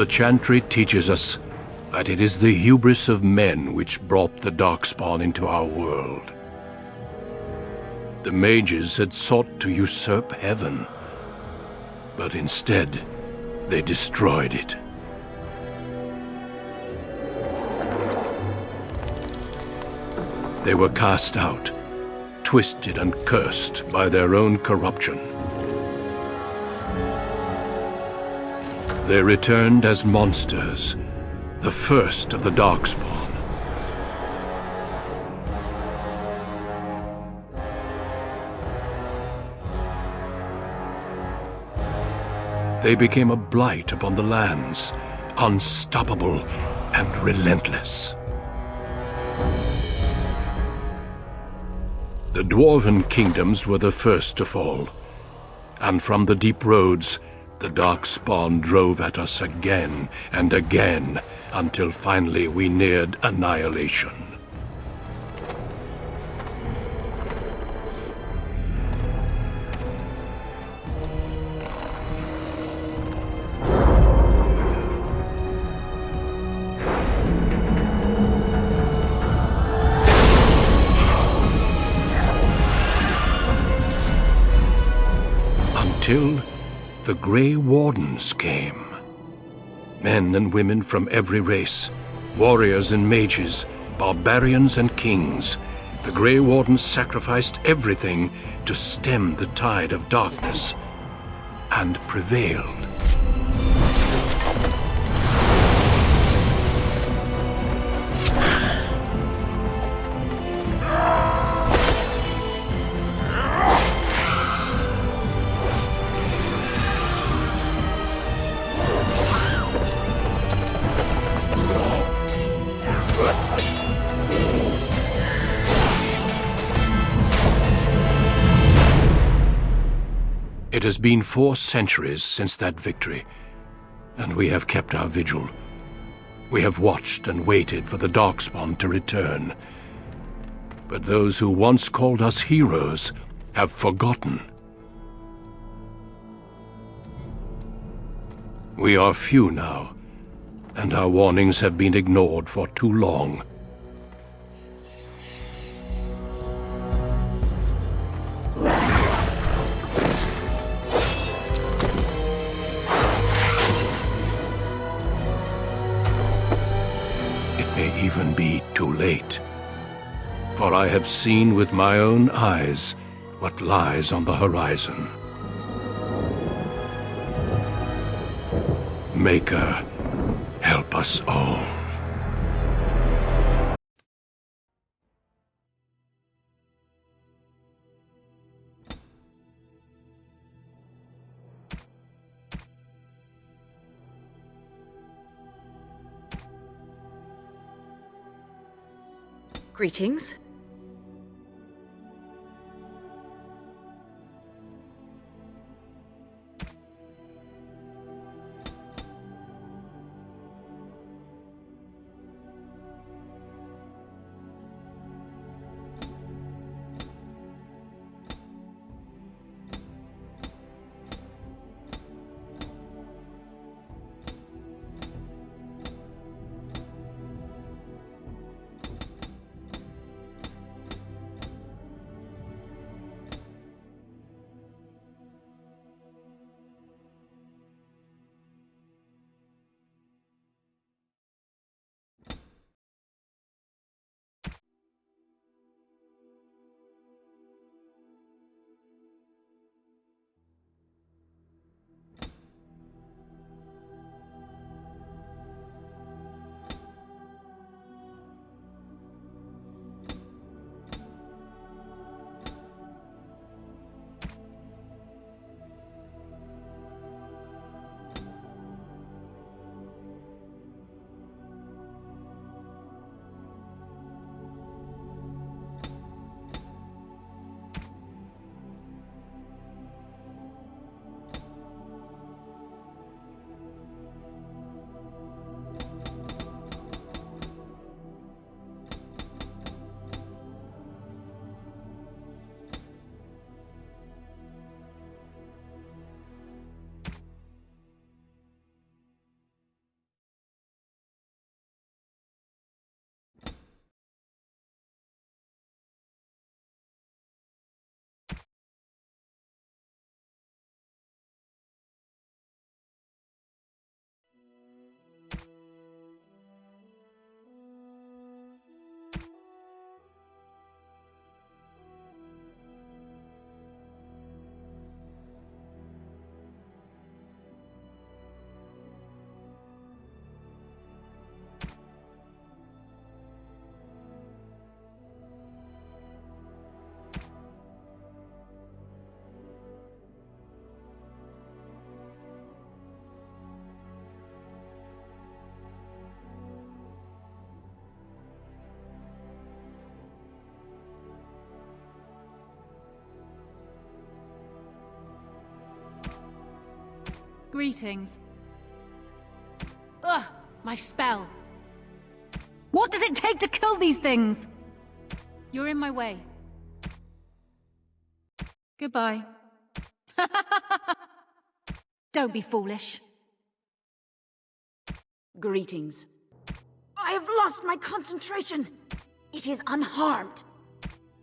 The chantry teaches us that it is the hubris of men which brought the Darkspawn into our world. The mages had sought to usurp heaven, but instead they destroyed it. They were cast out, twisted and cursed by their own corruption. They returned as monsters, the first of the Darkspawn. They became a blight upon the lands, unstoppable and relentless. The Dwarven kingdoms were the first to fall, and from the deep roads, the Darkspawn drove at us again and again, until finally we neared annihilation. Until the Grey Wardens came. Men and women from every race, warriors and mages, barbarians and kings. The Grey Wardens sacrificed everything to stem the tide of darkness, and prevailed. It has been 4 centuries since that victory, and we have kept our vigil. We have watched and waited for the Darkspawn to return. But those who once called us heroes have forgotten. We are few now, and our warnings have been ignored for too long. May even be too late. For I have seen with my own eyes what lies on the horizon. Maker, help us all. Greetings. Greetings. Ugh, my spell. What does it take to kill these things? You're in my way. Goodbye. Don't be foolish. Greetings. I have lost my concentration. It is unharmed.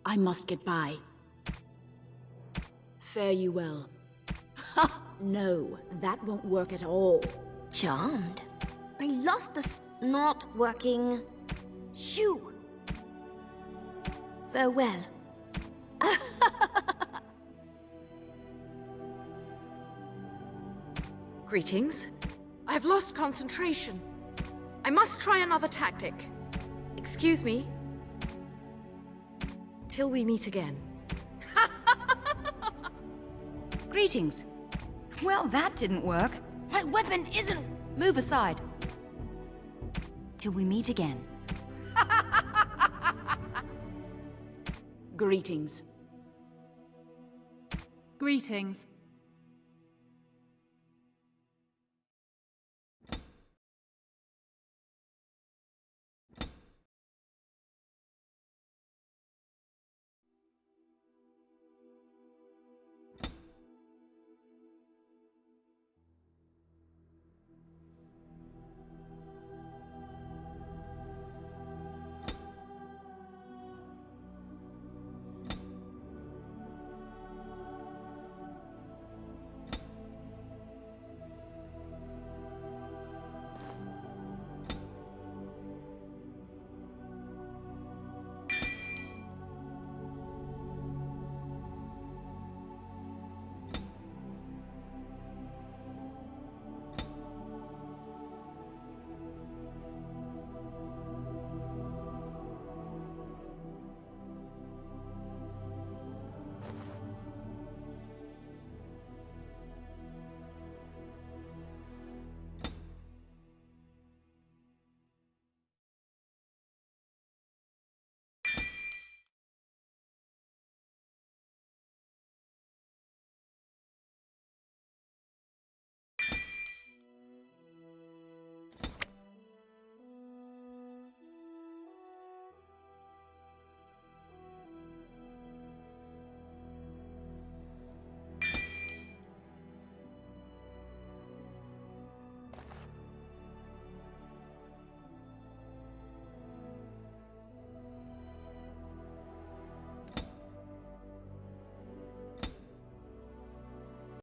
I must get by. Fare you well. Ha! No, that won't work at all. Charmed? I lost not working shoe. Farewell. Greetings. I've lost concentration. I must try another tactic. Excuse me. Till we meet again. Greetings. Well, that didn't work. My weapon isn't... Move aside. Till we meet again. Greetings. Greetings.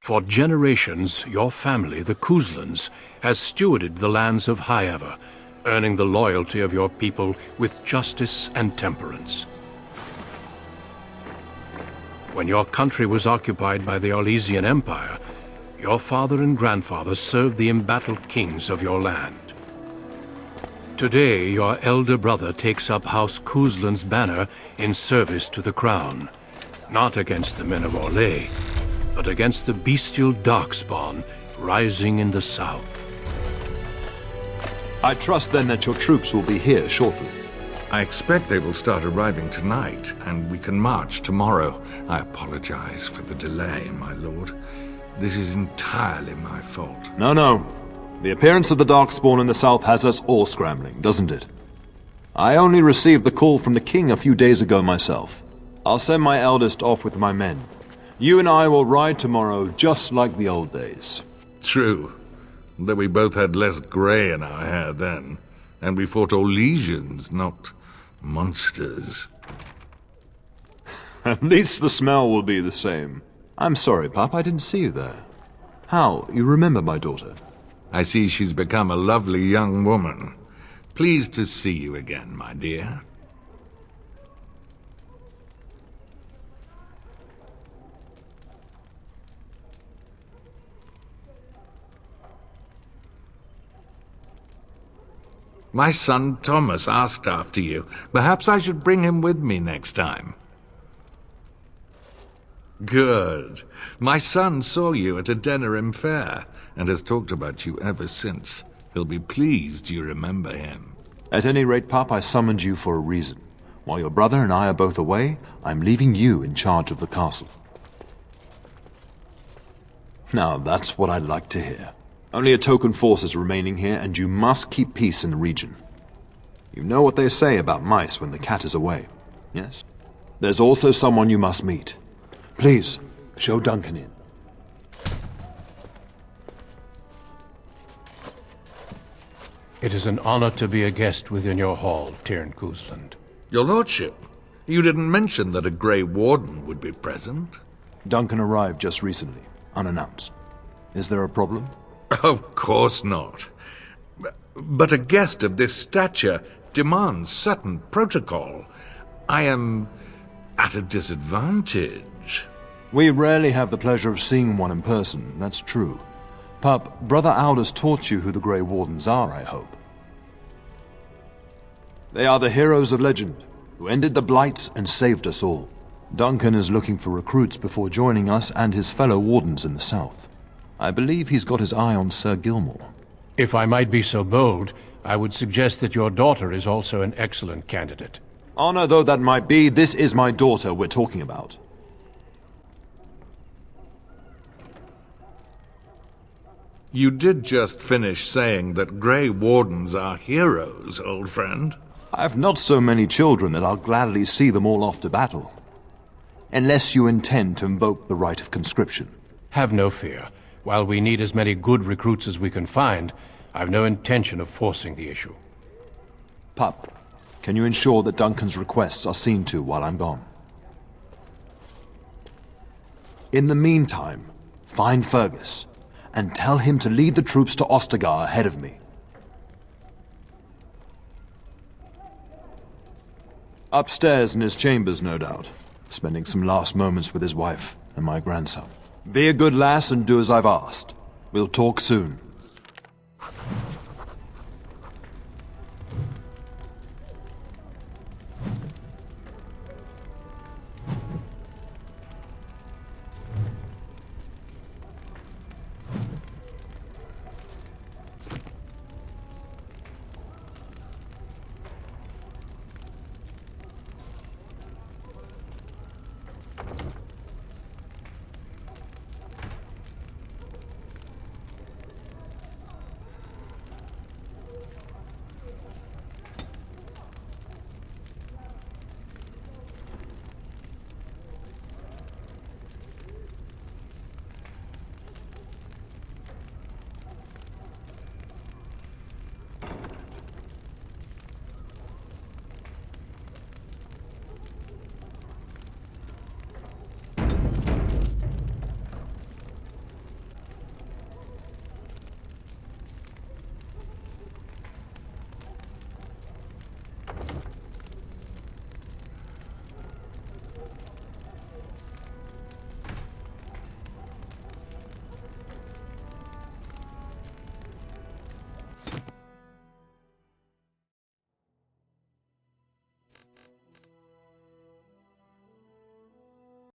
For generations, your family, the Kuzlans, has stewarded the lands of Highever, earning the loyalty of your people with justice and temperance. When your country was occupied by the Orlesian Empire, your father and grandfather served the embattled kings of your land. Today, your elder brother takes up House Kuzlan's banner in service to the crown, not against the men of Orlais, but against the bestial darkspawn rising in the south. I trust then that your troops will be here shortly. I expect they will start arriving tonight, and we can march tomorrow. I apologize for the delay, my lord. This is entirely my fault. No. The appearance of the Darkspawn in the south has us all scrambling, doesn't it? I only received the call from the king a few days ago myself. I'll send my eldest off with my men. You and I will ride tomorrow just like the old days. True, though we both had less grey in our hair then, and we fought Orlesians, not monsters. At least the smell will be the same. I'm sorry, Pop, I didn't see you there. How, you remember my daughter? I see she's become a lovely young woman. Pleased to see you again, my dear. My son Thomas asked after you. Perhaps I should bring him with me next time. Good. My son saw you at a Denerim fair, and has talked about you ever since. He'll be pleased you remember him. At any rate, Pop, I summoned you for a reason. While your brother and I are both away, I'm leaving you in charge of the castle. Now, that's what I'd like to hear. Only a token force is remaining here, and you must keep peace in the region. You know what they say about mice when the cat is away, yes? There's also someone you must meet. Please, show Duncan in. It is an honor to be a guest within your hall, Tyrn Cousland. Your lordship, you didn't mention that a Grey Warden would be present. Duncan arrived just recently, unannounced. Is there a problem? Of course not. But a guest of this stature demands certain protocol. I am at a disadvantage. We rarely have the pleasure of seeing one in person, that's true. Pup, Brother Aldous taught you who the Grey Wardens are, I hope. They are the heroes of legend, who ended the Blights and saved us all. Duncan is looking for recruits before joining us and his fellow Wardens in the south. I believe he's got his eye on Sir Gilmore. If I might be so bold, I would suggest that your daughter is also an excellent candidate. Honor though that might be, this is my daughter we're talking about. You did just finish saying that Grey Wardens are heroes, old friend. I've not so many children that I'll gladly see them all off to battle. Unless you intend to invoke the right of conscription. Have no fear. While we need as many good recruits as we can find, I've no intention of forcing the issue. Pup, can you ensure that Duncan's requests are seen to while I'm gone? In the meantime, find Fergus, and tell him to lead the troops to Ostagar ahead of me. Upstairs in his chambers, no doubt, spending some last moments with his wife and my grandson. Be a good lass and do as I've asked. We'll talk soon.